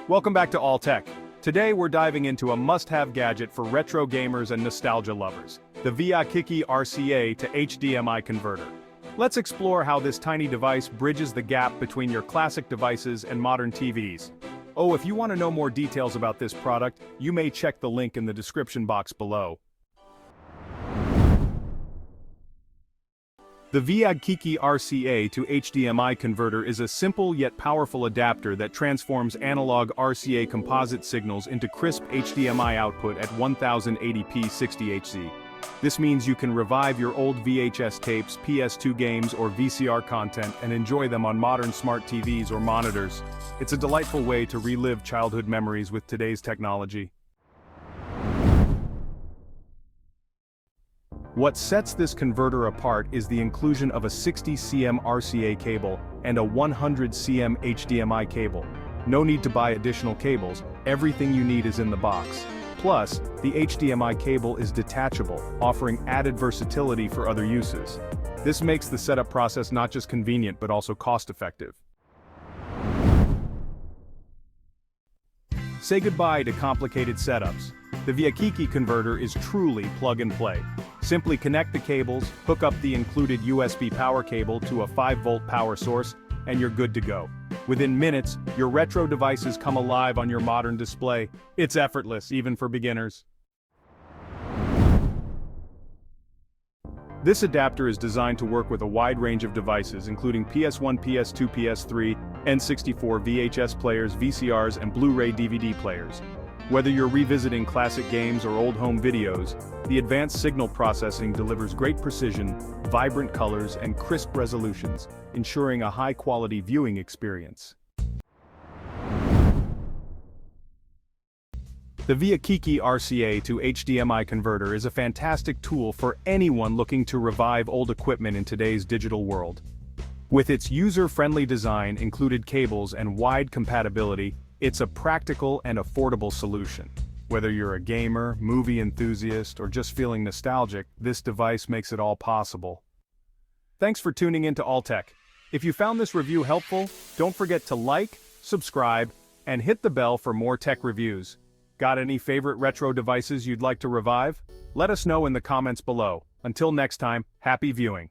Welcome back to Alltech. Today we're diving into a must-have gadget for retro gamers and nostalgia lovers, the Viagkiki RCA to HDMI converter. Let's explore how this tiny device bridges the gap between your classic devices and modern TVs. Oh, if you want to know more details about this product, you may check the link in the description box below. The Viagkiki RCA to HDMI converter is a simple yet powerful adapter that transforms analog RCA composite signals into crisp HDMI output at 1080p 60Hz. This means you can revive your old VHS tapes, PS2 games, or VCR content and enjoy them on modern smart TVs or monitors. It's a delightful way to relive childhood memories with today's technology. What sets this converter apart is the inclusion of a 60 cm RCA cable and a 100 cm HDMI cable. No need to buy additional cables, everything you need is in the box. Plus, the HDMI cable is detachable, offering added versatility for other uses. This makes the setup process not just convenient but also cost-effective. Say goodbye to complicated setups. The Viagkiki converter is truly plug-and-play. Simply connect the cables, hook up the included USB power cable to a 5-volt power source, and you're good to go. Within minutes, your retro devices come alive on your modern display. It's effortless, even for beginners. This adapter is designed to work with a wide range of devices, including PS1, PS2, PS3, N64 VHS players, VCRs, and Blu-ray DVD players. Whether you're revisiting classic games or old home videos, the advanced signal processing delivers great precision, vibrant colors, and crisp resolutions, ensuring a high-quality viewing experience. The Viagkiki RCA to HDMI converter is a fantastic tool for anyone looking to revive old equipment in today's digital world. With its user-friendly design, included cables, and wide compatibility, it's a practical and affordable solution. Whether you're a gamer, movie enthusiast, or just feeling nostalgic, this device makes it all possible. Thanks for tuning in to Alltech. If you found this review helpful, don't forget to like, subscribe, and hit the bell for more tech reviews. Got any favorite retro devices you'd like to revive? Let us know in the comments below. Until next time, happy viewing.